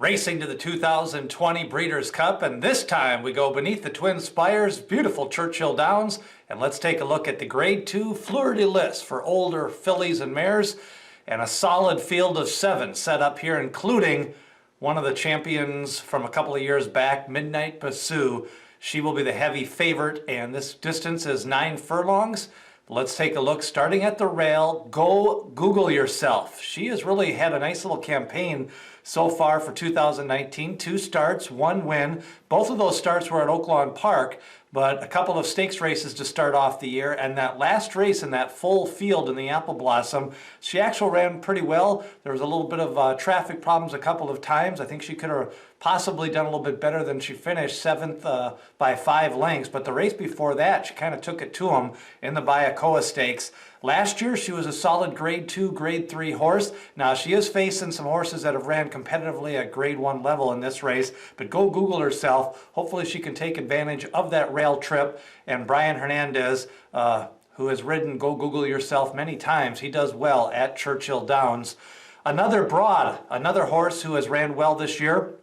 Racing to the 2020 Breeders' Cup, and this time we go beneath the Twinspires, beautiful Churchill Downs, and let's take a look at the Grade 2 Fleur de Lis for older fillies and mares, and a solid field of 7 set up here, including one of the champions from a couple of years back, Midnight Bisou. She will be the heavy favorite, and this distance is 9 furlongs. Let's take a look starting at the rail. Go Google yourself. She has really had a nice little campaign so far for 2019. 2 starts, 1 win. Both of those starts were at Oaklawn Park, but a couple of stakes races to start off the year. And that last race in that full field in the Apple Blossom, she actually ran pretty well. There was a little bit of traffic problems a couple of times. I think she could have possibly done a little bit better than she finished, 7th by 5 lengths. But the race before that, she kind of took it to him in the Bayakoa Stakes. Last year, she was a solid Grade 2, Grade 3 horse. Now, she is facing some horses that have ran competitively at Grade 1 level in this race, but go Google herself. Hopefully, she can take advantage of that rail trip. And Brian Hernandez, who has ridden Go Google Yourself many times, he does well at Churchill Downs. Another broad, another horse who has ran well this year.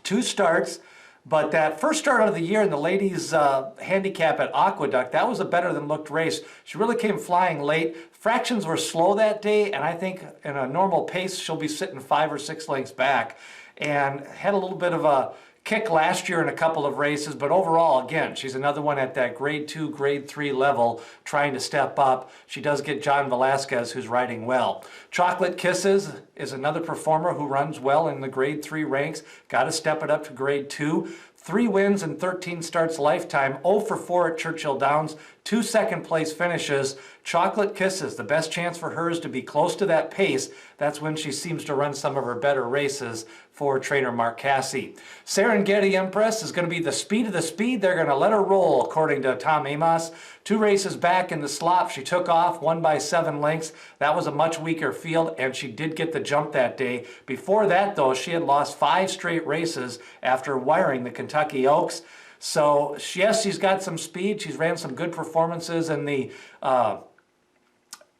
2 starts. But that first start of the year in the ladies' handicap at Aqueduct, that was a better than looked race. She really came flying late. Fractions were slow that day, and I think in a normal pace, she'll be sitting 5 or 6 lengths back. And had a little bit of a kick last year in a couple of races, but overall, again, she's another one at that Grade 2, Grade 3 level, trying to step up. She does get John Velasquez, who's riding well. Chocolate Kisses is another performer who runs well in the Grade 3 ranks. Got to step it up to Grade 2. 3 wins and 13 starts lifetime, 0 for 4 at Churchill Downs, 2 second-place finishes. Chocolate Kisses, the best chance for her is to be close to that pace. That's when she seems to run some of her better races for trainer Mark Cassie. Serengeti Empress is going to be the speed of the speed. They're going to let her roll, according to Tom Amos. 2 races back in the slop, she took off, won by 7 lengths. That was a much weaker field, and she did get the jump that day. Before that, though, she had lost 5 straight races after wiring the Kentucky Oaks. So, yes, she's got some speed. She's ran some good performances in the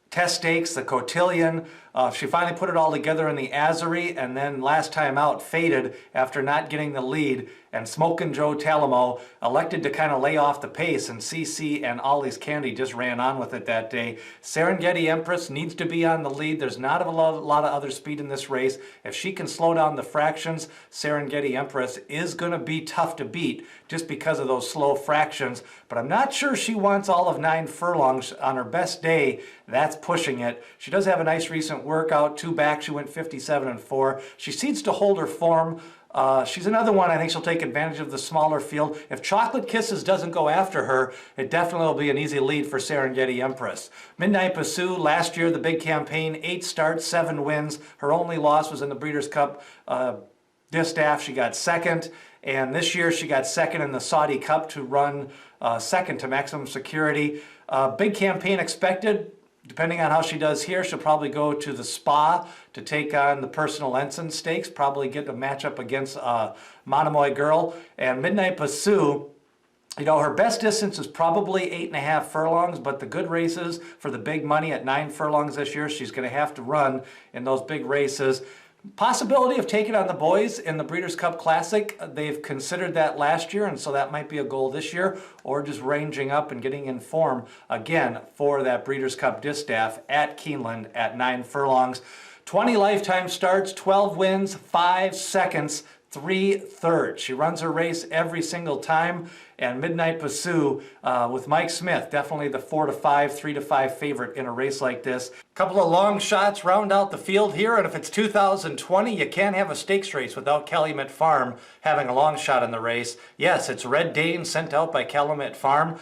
test stakes, the Cotillion. She finally put it all together in the Azzurri, and then last time out faded after not getting the lead. And Smokin' Joe Talamo elected to kind of lay off the pace, and CC and Ollie's Candy just ran on with it that day. Serengeti Empress needs to be on the lead. There's not a lot of other speed in this race. If she can slow down the fractions, Serengeti Empress is going to be tough to beat just because of those slow fractions. But I'm not sure she wants all of 9 furlongs on her best day. That's pushing it. She does have a nice recent workout. 2 back, she went 57-4. She seems to hold her form. She's another one, I think she'll take advantage of the smaller field. If Chocolate Kisses doesn't go after her, it definitely will be an easy lead for Serengeti Empress. Midnight Bisou, last year the big campaign, 8 starts, 7 wins. Her only loss was in the Breeders' Cup Distaff. She got 2nd, and this year she got 2nd in the Saudi Cup to run 2nd to Maximum Security. Big campaign expected. Depending on how she does here, she'll probably go to the Spa to take on the Personal Ensign Stakes, probably get a matchup against Monomoy Girl. And Midnight Bisou, you know, her best distance is probably 8.5 furlongs, but the good races for the big money at 9 furlongs this year, she's going to have to run in those big races. Possibility of taking on the boys in the Breeders' Cup Classic. They've considered that last year, and so that might be a goal this year, or just ranging up and getting in form again for that Breeders' Cup Distaff at Keeneland at 9 furlongs. 20 lifetime starts, 12 wins, 5 seconds, 3 thirds. She runs her race every single time, and Midnight Bisou with Mike Smith, definitely the 4 to 5, 3 to 5 favorite in a race like this. Couple of long shots round out the field here, and if it's 2020, you can't have a stakes race without Calumet Farm having a long shot in the race. Yes, it's Red Dane sent out by Calumet Farm.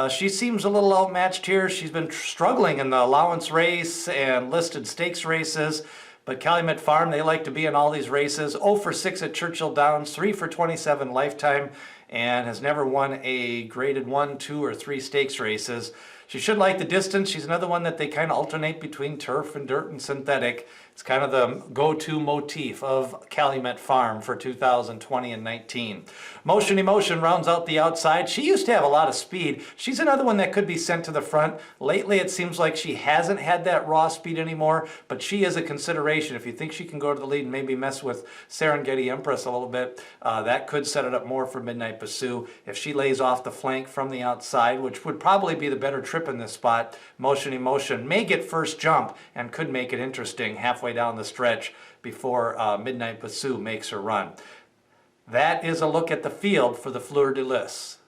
She seems a little outmatched here. She's been struggling in the allowance race and listed stakes races. But Calumet Farm, they like to be in all these races. 0 for 6 at Churchill Downs, 3 for 27 lifetime, and has never won a graded 1, 2, or 3 stakes races. She should like the distance. She's another one that they kind of alternate between turf and dirt and synthetic. It's kind of the go-to motif of Calumet Farm for 2020 and 19. Motion Emotion rounds out the outside. She used to have a lot of speed. She's another one that could be sent to the front. Lately, it seems like she hasn't had that raw speed anymore, but she is a consideration. If you think she can go to the lead and maybe mess with Serengeti Empress a little bit, that could set it up more for Midnight Bisou. If she lays off the flank from the outside, which would probably be the better trip in this spot, Motion Emotion may get first jump and could make it interesting halfway down the stretch before Midnight Bisou makes her run. That is a look at the field for the Fleur de Lis.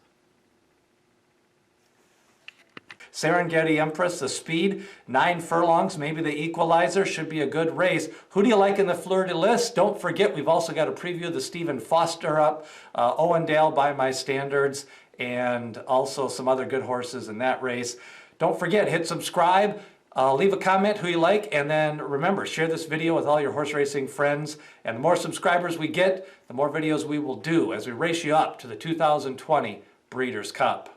Serengeti Empress, the speed, 9 furlongs, maybe the equalizer, should be a good race. Who do you like in the Fleur de Lis? Don't forget, we've also got a preview of the Stephen Foster up, Owendale by my standards, and also some other good horses in that race. Don't forget, hit subscribe, leave a comment who you like, and then remember, share this video with all your horse racing friends. And the more subscribers we get, the more videos we will do as we race you up to the 2020 Breeders' Cup.